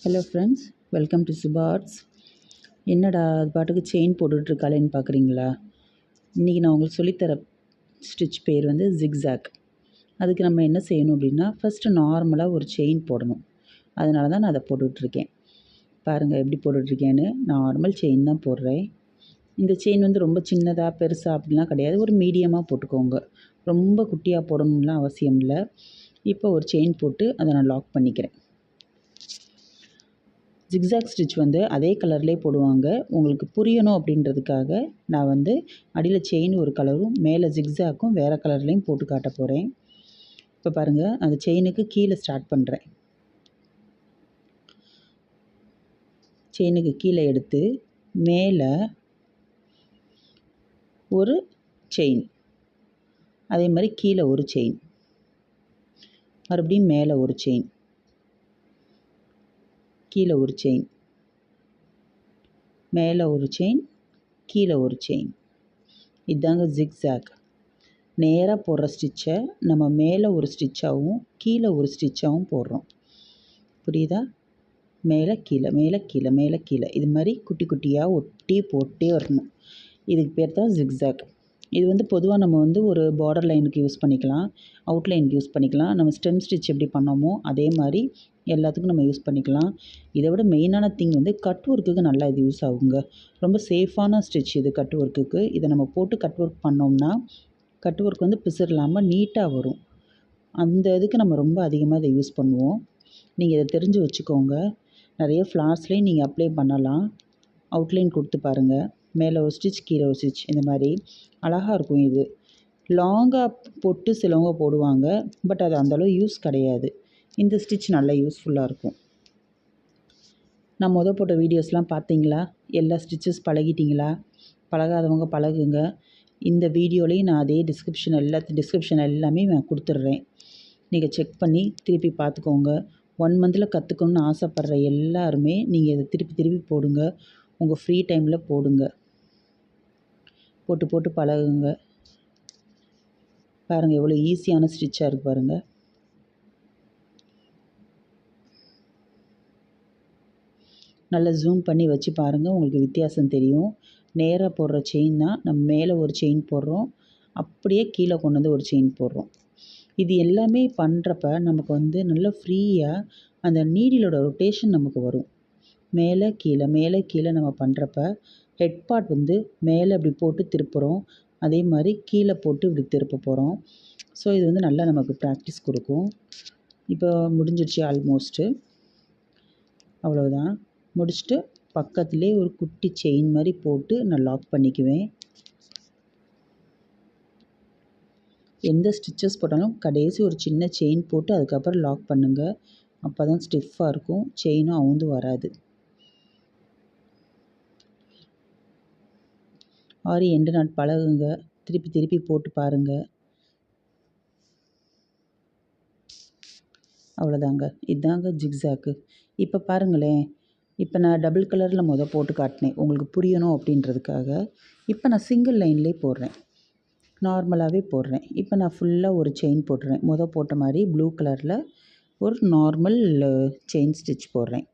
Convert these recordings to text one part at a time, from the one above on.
Hello friends, welcome to Subha arts. என்னடா அது பாட்டுக்கு செயின் போட்டுட்ருக்காளேன்னு பார்க்குறீங்களா? இன்றைக்கி நான் உங்களுக்கு சொல்லித்தர ஸ்டிச் பேர் வந்து ஜிக்ஸாக். அதுக்கு நம்ம என்ன செய்யணும் அப்படின்னா, ஃபஸ்ட்டு நார்மலாக ஒரு செயின் போடணும். அதனால தான் நான் அதை போட்டுட்ருக்கேன். பாருங்கள் எப்படி போட்டுட்ருக்கேன்னு. நார்மல் செயின் தான் போடுறேன். இந்த செயின் வந்து ரொம்ப சின்னதாக பெருசாக அப்படிலாம் கிடையாது. ஒரு மீடியமாக போட்டுக்கோங்க. ரொம்ப குட்டியாக போடணும்லாம் அவசியம் இல்லை. இப்போ ஒரு செயின் போட்டு அதை நான் லாக் பண்ணிக்கிறேன். ஜிக்ஸாக் ஸ்டிச் வந்து அதே கலர்லேயே போடுவாங்க. உங்களுக்கு புரியணும் அப்படின்றதுக்காக நான் வந்து அடியில் செயின் ஒரு கலரும் மேலே ஜிக்ஸாக்கும் வேறு கலர்லேயும் போட்டு காட்ட போகிறேன். இப்போ பாருங்கள், அந்த செயினுக்கு கீழே ஸ்டார்ட் பண்ணுறேன். செயினுக்கு கீழே எடுத்து மேலே ஒரு செயின், அதே மாதிரி கீழே ஒரு செயின், மறுபடியும் மேலே ஒரு செயின், கீழே ஒரு செயின், மேலே ஒரு செயின், கீழே ஒரு செயின். இதுதாங்க ஜிக்ஸாக். நேராக போடுற ஸ்டிச்சை நம்ம மேலே ஒரு ஸ்டிச்சாகவும் கீழே ஒரு ஸ்டிச்சாகவும் போடுறோம். புரியுதா? மேலே கீழே, மேலே கீழே, மேலே கீழே, இது மாதிரி குட்டி குட்டியாக ஒட்டி போட்டே வரணும். இதுக்கு பேர் தான் ஜிக்ஸாக். இது வந்து பொதுவாக நம்ம வந்து ஒரு பார்டர் லைனுக்கு யூஸ் பண்ணிக்கலாம், அவுட்லைனுக்கு யூஸ் பண்ணிக்கலாம். நம்ம ஸ்டெம் ஸ்டிச் எப்படி பண்ணோமோ அதே மாதிரி எல்லாத்துக்கும் நம்ம யூஸ் பண்ணிக்கலாம். இதை விட மெயினான திங் வந்து கட் ஒர்க்குக்கு நல்லா இது யூஸ் ஆகுங்க. ரொம்ப சேஃபான ஸ்டிச் இது கட் ஒர்க்குக்கு. இதை நம்ம போட்டு கட் ஒர்க் பண்ணோம்னா கட் ஒர்க் வந்து பிசுறு இல்லாமல் நீட்டாக வரும். அந்த இதுக்கு நம்ம ரொம்ப அதிகமாக இதை யூஸ் பண்ணுவோம். நீங்கள் இதை தெரிஞ்சு வச்சுக்கோங்க. நிறைய ஃப்ளார்ஸ்லேயும் நீங்கள் அப்ளை பண்ணலாம். அவுட்லைன் கொடுத்து பாருங்கள். மேலே ஒரு ஸ்டிச், கீழே ஒரு ஸ்டிச், இந்த மாதிரி அழகாக இருக்கும். இது லாங்காக போட்டு சிலவங்க போடுவாங்க, பட் அது அந்தளவு யூஸ் கிடையாது. இந்த ஸ்டிச் நல்லா யூஸ்ஃபுல்லாக இருக்கும். நான் போட்ட வீடியோஸ்லாம் பார்த்தீங்களா? எல்லா ஸ்டிச்சஸ் பழகிட்டிங்களா? பழகாதவங்க பழகுங்க. இந்த வீடியோலேயும் நான் அதே டிஸ்கிரிப்ஷன் எல்லாமே நான் கொடுத்துட்றேன். நீங்கள் செக் பண்ணி திருப்பி பார்த்துக்கோங்க. 1 மந்தில் கற்றுக்கணுன்னு ஆசைப்படுற எல்லாருமே நீங்கள் இதை திருப்பி திருப்பி போடுங்க. உங்கள் ஃப்ரீ டைமில் போடுங்க. போட்டு பழகுங்க. பாருங்கள் எவ்வளோ ஈஸியான ஸ்டிச்சாக இருக்குது பாருங்கள். நல்லா ஜூம் பண்ணி வச்சு பாருங்கள், உங்களுக்கு வித்தியாசம் தெரியும். நேராக போடுற செயின் தான் நம்ம மேலே ஒரு செயின் போடுறோம், அப்படியே கீழே கொண்டு வந்து ஒரு செயின் போடுறோம். இது எல்லாமே பண்ணுறப்ப நமக்கு வந்து நல்லா ஃப்ரீயாக அந்த நீடிலோட ரொட்டேஷன் நமக்கு வரும். மேலே கீழே நம்ம பண்ணுறப்ப ஹெட் பார்ட் வந்து மேலே இப்படி போட்டு திருப்புறோம், அதே மாதிரி கீழே போட்டு இப்படி திருப்ப போகிறோம். ஸோ இது வந்து நல்லா நமக்கு ப்ராக்டிஸ் கொடுக்கும். இப்போ முடிஞ்சிடுச்சு ஆல்மோஸ்ட்டு. அவ்வளோதான். முடிச்சுட்டு பக்கத்துலேயே ஒரு குட்டி செயின் மாதிரி போட்டு நான் லாக் பண்ணிக்குவேன். எந்த ஸ்டிச்சஸ் போட்டாலும் கடைசி ஒரு சின்ன செயின் போட்டு அதுக்கப்புறம் லாக் பண்ணுங்கள். அப்போ தான் ஸ்டிஃபாக இருக்கும், செயினும் அவுந்து வராது. ஆரி எண்டு நாட் பழகுங்க. திருப்பி போட்டு பாருங்கள். அவ்வளோதாங்க. இதுதாங்க ஜிக்ஸாக்கு. இப்போ பாருங்களேன், இப்போ நான் டபுள் கலரில் போட்டு காட்டினேன் உங்களுக்கு புரியணும் அப்படின்றதுக்காக. இப்போ நான் சிங்கிள் லைன்லேயே போடுறேன், நார்மலாகவே போடுறேன். இப்போ நான் ஃபுல்லாக ஒரு செயின் போட்டுறேன். போட்ட மாதிரி ப்ளூ கலரில் ஒரு நார்மல் செயின் ஸ்டிச் போடுறேன்.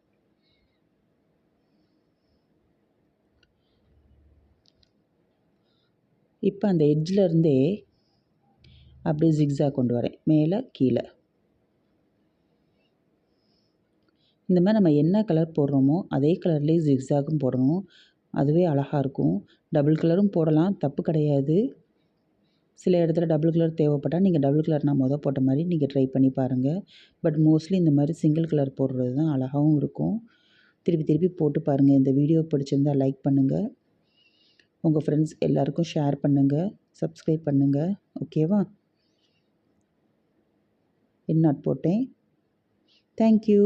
இப்போ அந்த எட்ஜில் அப்படியே ஜிக்ஸாக் கொண்டு வரேன், மேலே கீழே. இந்த மாதிரி நம்ம என்ன கலர் போடுறோமோ அதே கலர்லேயே ஜிக்ஸாகும் போடணும். அதுவே அழகாக இருக்கும். டபுள் கலரும் போடலாம், தப்பு கிடையாது. சில இடத்துல டபுள் கலர் தேவைப்பட்டால் நீங்கள் டபுள் கலர் நான் போட்ட மாதிரி நீங்கள் ட்ரை பண்ணி பாருங்கள். பட் மோஸ்ட்லி இந்த மாதிரி சிங்கிள் கலர் போடுறது தான் அழகாகவும் இருக்கும். திருப்பி போட்டு பாருங்கள். இந்த வீடியோ பிடிச்சிருந்தால் லைக் பண்ணுங்கள், உங்கள் ஃப்ரெண்ட்ஸ் எல்லாருக்கும் ஷேர் பண்ணுங்கள், சப்ஸ்கிரைப் பண்ணுங்கள். ஓகேவா? என் நாட் போட்டேன். தேங்க்யூ.